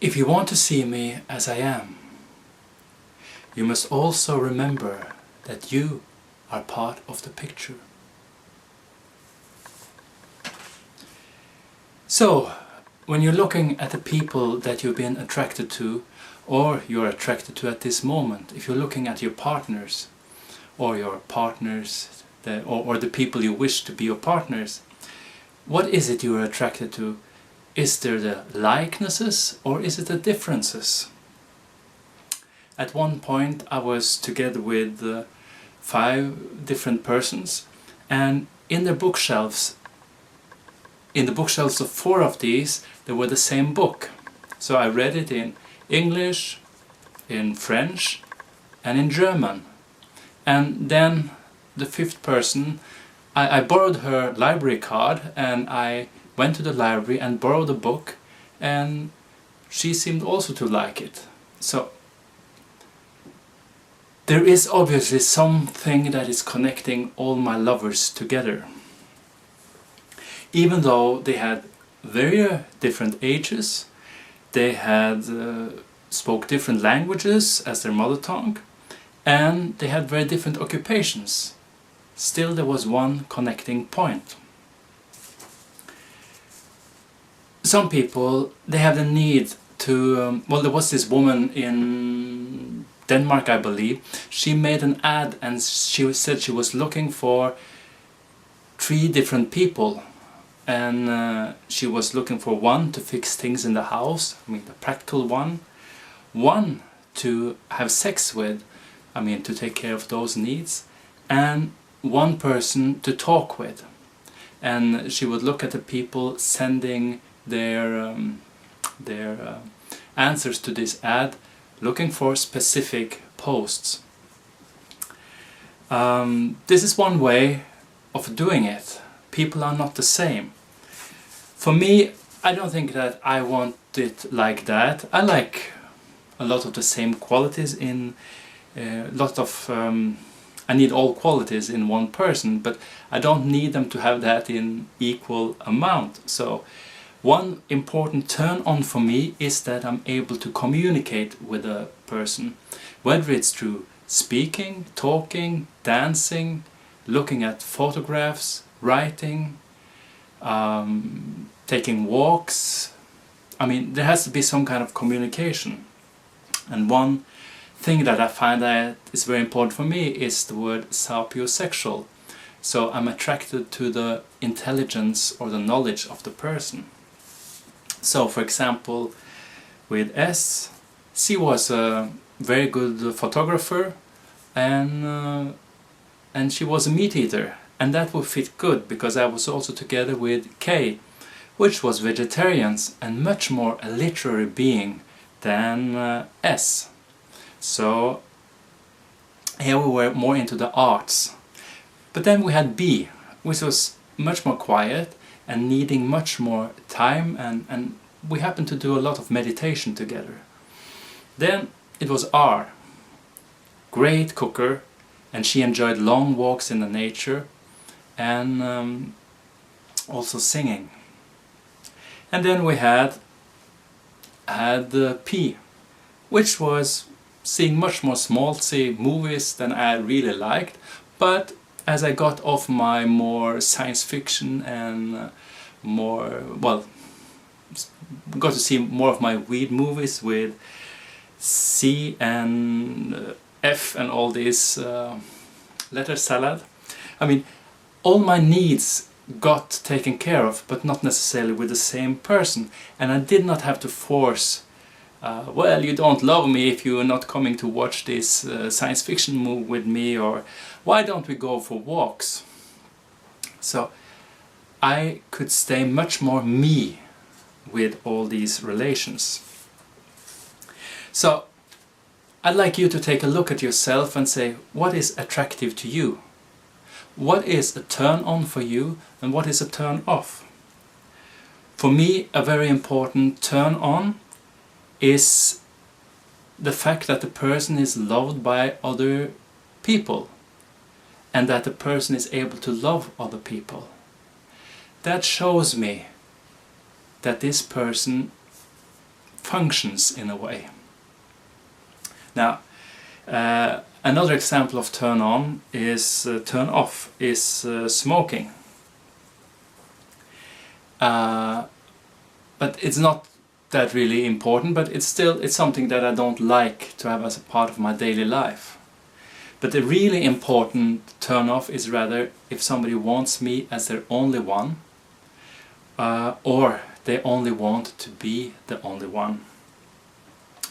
If you want to see me as I am, you must also remember that you are part of the picture. So, when you're looking at the people that you've been attracted to, or you're attracted to at this moment, if you're looking at your partners, or your partners, or the people you wish to be your partners, what is it you're attracted to? Is there the likenesses, or is it the differences? At one point I was together with 5 different persons, and in the bookshelves of 4 of these, there were the same book. So I read it in English, in French and in German. And then the 5th person, I borrowed her library card, and I went to the library and borrowed a book, and she seemed also to like it. So there is obviously something that is connecting all my lovers together. Even though they had very different ages, they had spoke different languages as their mother tongue, and they had very different occupations. Still there was one connecting point. Some people, they have the need to... well, there was this woman in Denmark, I believe. She made an ad and she said she was looking for 3 different people. And she was looking for 1 to fix things in the house, I mean the practical one. 1 to have sex with, I mean to take care of those needs. And 1 person to talk with. And she would look at the people sending their answers to this ad, looking for specific posts. This is one way of doing it. People are not the same. For me, I don't think that I want it like that. I like a lot of the same qualities in I need all qualities in one person, but I don't need them to have that in equal amount. So one important turn on for me is that I'm able to communicate with a person, whether it's through speaking, talking, dancing, looking at photographs, writing, taking walks. I mean, there has to be some kind of communication. And one thing that I find that is very important for me is the word sapiosexual. So I'm attracted to the intelligence or the knowledge of the person. So for example, with S, she was a very good photographer, and she was a meat eater, and that would fit good because I was also together with K, which was vegetarians and much more a literary being than S. So here we were more into the arts. But then we had B, which was much more quiet and needing much more time, and we happened to do a lot of meditation together. Then it was R, great cooker, and she enjoyed long walks in the nature and also singing. And then we had the P, which was seeing much more schmaltzy movies than I really liked, but as I got off my more science fiction and got to see more of my weird movies with C and F and all this letter salad. I mean, all my needs got taken care of, but not necessarily with the same person, and I did not have to force well, you don't love me if you are not coming to watch this science fiction movie with me, or why don't we go for walks? So I could stay much more me with all these relations. So I'd like you to take a look at yourself and say, what is attractive to you? What is a turn on for you and what is a turn off? For me, a very important turn on is the fact that the person is loved by other people and that the person is able to love other people. That shows me that this person functions in a way. Now, another example of turn on is turn off is smoking. But it's not that really important, but it's something that I don't like to have as a part of my daily life. But the really important turn off is rather if somebody wants me as their only one, or they only want to be the only one.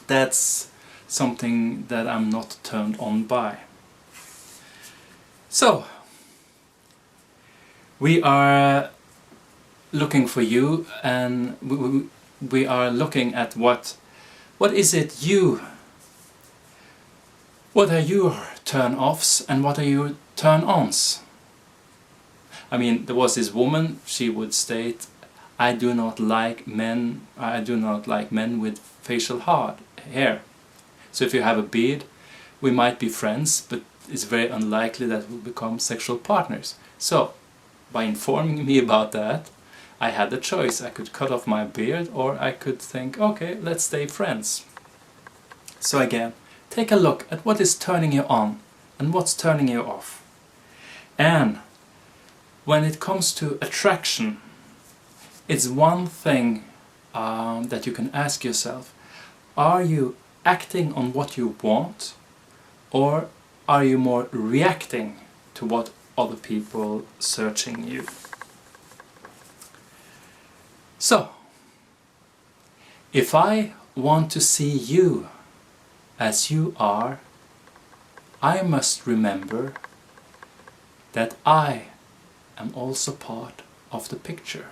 That's something that I'm not turned on by. So, we are looking for you, and we are looking at what is it you, what are your turn-offs and what are your turn-ons? I mean, there was this woman, she would state, I do not like men with facial hair. So if you have a beard, we might be friends, but it's very unlikely that we'll become sexual partners. So, by informing me about that, I had the choice. I could cut off my beard, or I could think, okay, let's stay friends. So again, take a look at what is turning you on and what's turning you off. And when it comes to attraction, it's one thing that you can ask yourself: are you acting on what you want, or are you more reacting to what other people searching you? So, if I want to see you as you are, I must remember that I am also part of the picture.